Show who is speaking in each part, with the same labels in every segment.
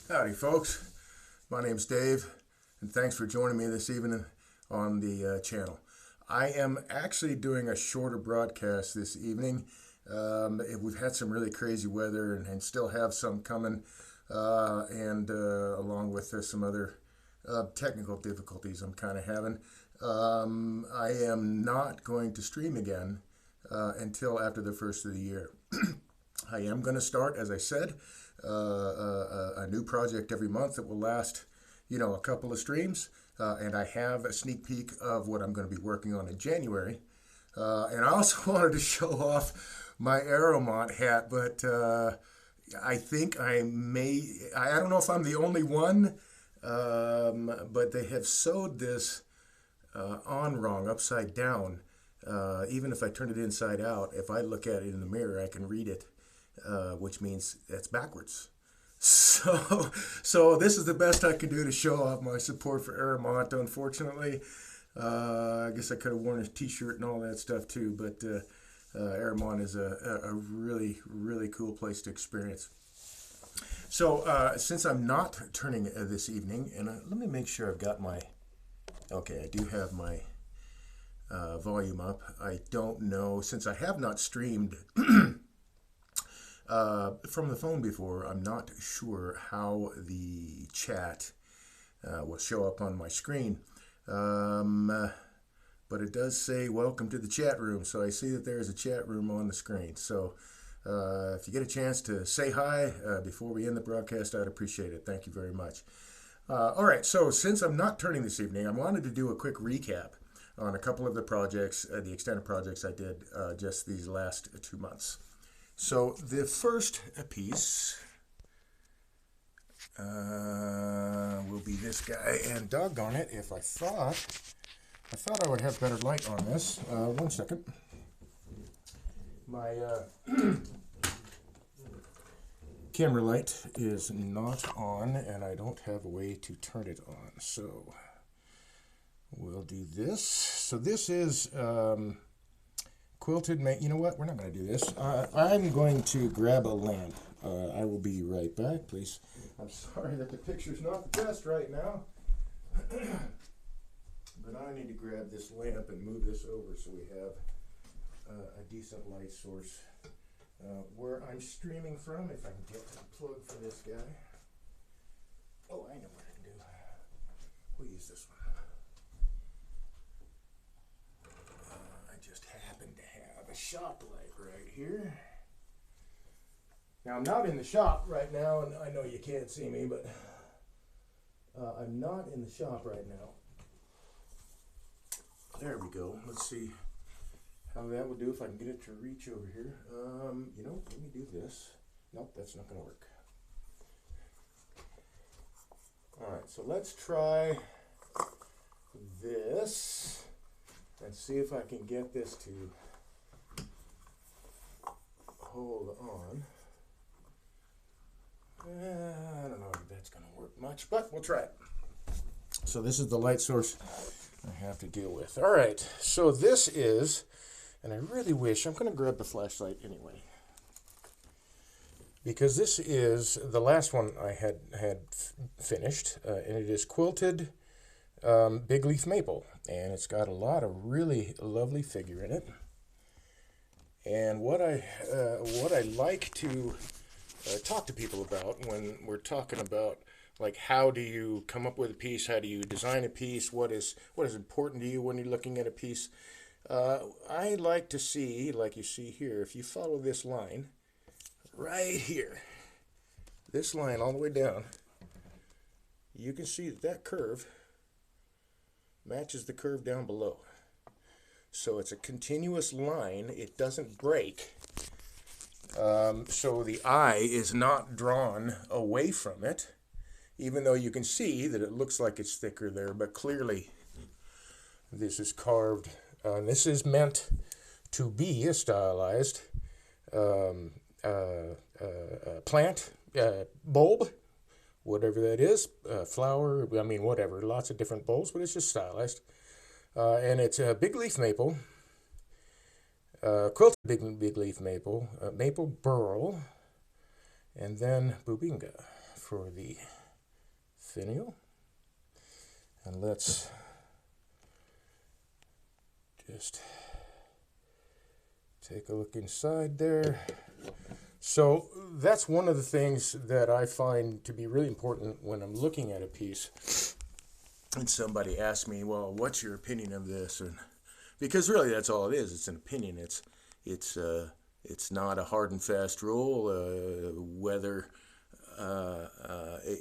Speaker 1: Howdy, folks. My name's Dave, and thanks for joining me this evening on the channel. I am actually doing a shorter broadcast this evening. We've had some really crazy weather and still have some coming, and along with some other technical difficulties I'm kind of having. I am not going to stream again until after the first of the year. I am going to start, as I said, a new project every month that will last, a couple of streams. And I have a sneak peek of what I'm going to be working on in January. And I also wanted to show off my Aeromont hat, but I think I don't know if I'm the only one, but they have sewed this on wrong, upside down. Even if I turn it inside out, if I look at it in the mirror, I can read it. Which means that's backwards. So this is the best I could do to show off my support for Aeromont. Unfortunately, I guess I could have worn a t-shirt and all that stuff too, but Aeromont is a really, really cool place to experience. So since I'm not turning this evening, and let me make sure I've got my, okay, I do have my volume up. I don't know, since I have not streamed from the phone before, I'm not sure how the chat will show up on my screen. But it does say welcome to the chat room, so I see that there's a chat room on the screen. So if you get a chance to say hi before we end the broadcast, I'd appreciate it. Thank you very much. All right, so since I'm not turning this evening, I wanted to do a quick recap on a couple of the projects, the extended projects I did just these last 2 months. So the first piece will be this guy, and doggone it, if I thought I would have better light on this. 1 second. My camera light is not on, and I don't have a way to turn it on. So we'll do this. So this is quilted. You know what? We're not going to do this. I'm going to grab a lamp. I will be right back, please. I'm sorry that the picture's not the best right now. But I need to grab this lamp and move this over so we have a decent light source where I'm streaming from, if I can get a plug for this guy. Oh, I know what I can do. We'll use this one. I just happen to have a shop light right here. Now, I'm not in the shop right now, and I know you can't see me, but I'm not in the shop right now. There we go. Let's see how that would do if I can get it to reach over here. Let me do this. Nope, that's not going to work. All right, so let's try this and see if I can get this to hold on. I don't know if that's going to work much, but we'll try it. So this is the light source I have to deal with. All right, so this is, and I really wish, I'm going to grab the flashlight anyway, because this is the last one I had finished, and it is quilted big leaf maple, and it's got a lot of really lovely figure in it. And what I like to talk to people about when we're talking about, like, how do you come up with a piece, how do you design a piece, what is important to you when you're looking at a piece. I like to see, like you see here, if you follow this line right here, this line all the way down, you can see that curve matches the curve down below. So it's a continuous line, it doesn't break. So the eye is not drawn away from it, even though you can see that it looks like it's thicker there, but clearly this is carved. This is meant to be a stylized plant, bulb, whatever that is, flower, I mean, whatever, lots of different bulbs, but it's just stylized. And it's a big leaf maple, quilted big leaf maple, maple burl, and then bubinga for the finial. And let's just take a look inside there. So that's one of the things that I find to be really important when I'm looking at a piece. And somebody asks me, well, what's your opinion of this? And because really that's all it is. It's an opinion. It's not a hard and fast rule. Whether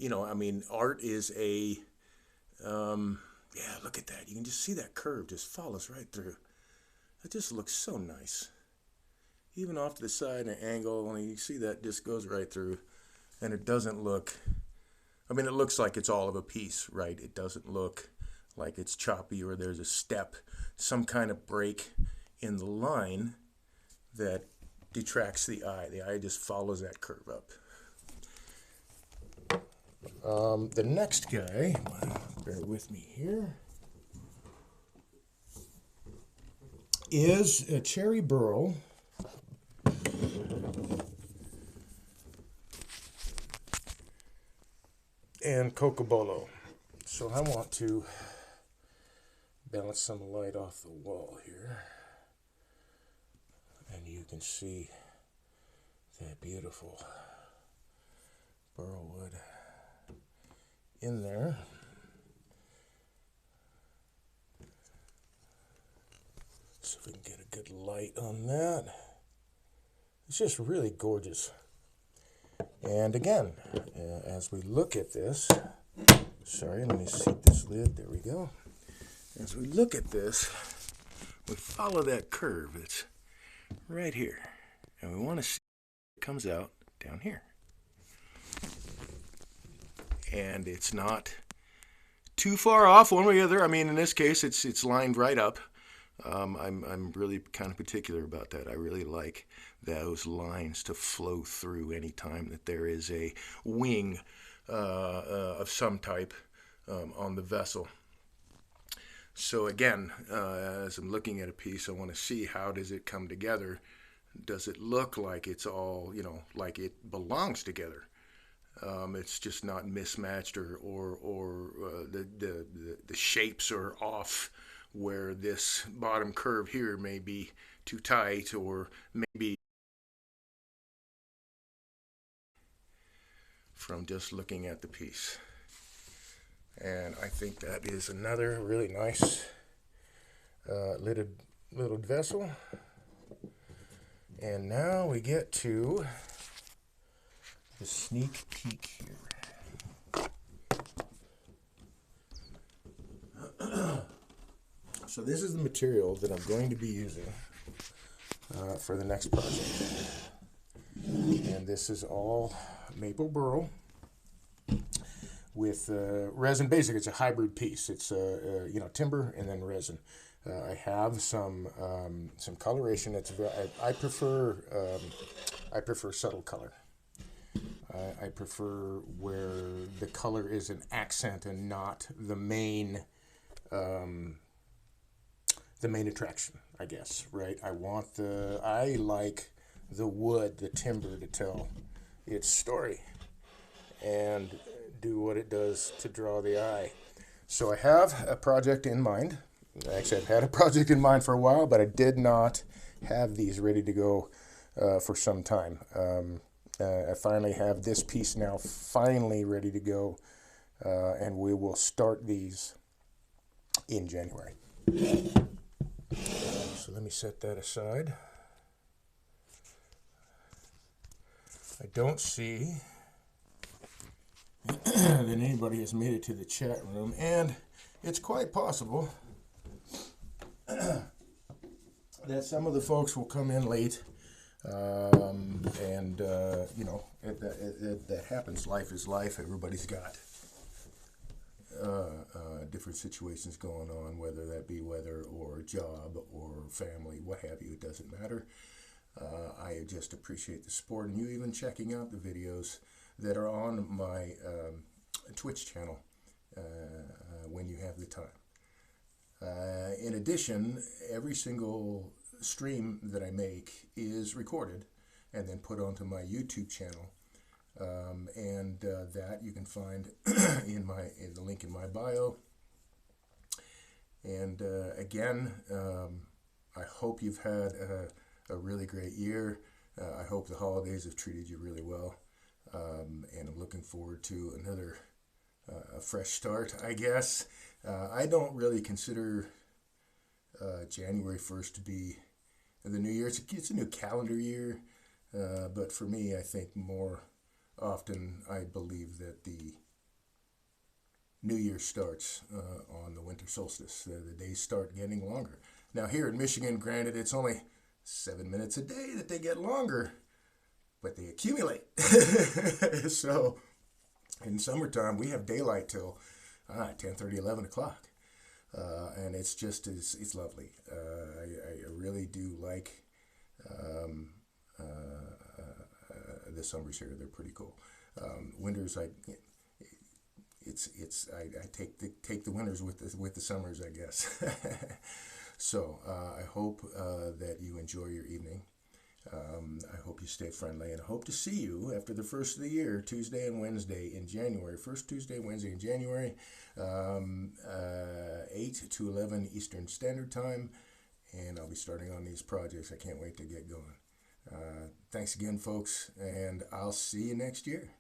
Speaker 1: you know, I mean, art is a yeah. Look at that. You can just see that curve just follows right through. It just looks so nice. Even off to the side, an angle, and you see that just goes right through, and it doesn't look. I mean, it looks like it's all of a piece, right? It doesn't look like it's choppy or there's a step, some kind of break in the line that detracts the eye. The eye just follows that curve up. The next guy, bear with me here, is a cherry burl. And cocobolo. So I want to balance some light off the wall here, and you can see that beautiful burl wood in there. So if we can get a good light on that. It's just really gorgeous. And again, as we look at this, sorry, let me seat this lid, there we go. As we look at this, we follow that curve that's right here. And we want to see it comes out down here. And it's not too far off one way or the other. I mean, in this case, it's lined right up. I'm really kind of particular about that. I really like those lines to flow through any time that there is a wing of some type on the vessel. So again, as I'm looking at a piece, I want to see how does it come together. Does it look like it's all, you know, like it belongs together? It's just not mismatched, or the shapes are off, where this bottom curve here may be too tight, or maybe from just looking at the piece. And I think that is another really nice lidded vessel. And now we get to the sneak peek here. So this is the material that I'm going to be using for the next project. And this is all maple burl with resin. Basically, it's a hybrid piece. It's you know, timber and then resin. I have some coloration. I prefer subtle color. I prefer where the color is an accent and not the main attraction, I guess, right? I like the wood, the timber, to tell its story and do what it does to draw the eye. So I have a project in mind. Actually, I've had a project in mind for a while, but I did not have these ready to go for some time. I finally have this piece now finally ready to go, and we will start these in January. So let me set that aside. I don't see that anybody has made it to the chat room, and it's quite possible that some of the folks will come in late, and you know, that happens. Life is life. Everybody's got different situations going on, whether that be weather or job or family, what have you. It doesn't matter. I just appreciate the support, and you even checking out the videos that are on my Twitch channel when you have the time. In addition, every single stream that I make is recorded and then put onto my YouTube channel And that you can find in the link in my bio. And again, I hope you've had a really great year. I hope the holidays have treated you really well. And I'm looking forward to another a fresh start, I guess. I don't really consider January 1st to be the new year. It's a new calendar year. But for me, I think more often I believe that the New Year starts on the winter solstice. The days start getting longer. Now, here in Michigan, granted, it's only 7 minutes a day that they get longer, but they accumulate. So, in summertime, we have daylight till 10:30, 11 o'clock. And it's lovely. I really do like the summers here. They're pretty cool. Winters, I take the winters with the summers, I guess. So I hope that you enjoy your evening. I hope you stay friendly, and I hope to see you after the first of the year, Tuesday and Wednesday in January. First Tuesday, Wednesday in January, 8 to 11 Eastern Standard Time, and I'll be starting on these projects. I can't wait to get going. Thanks again, folks, and I'll see you next year.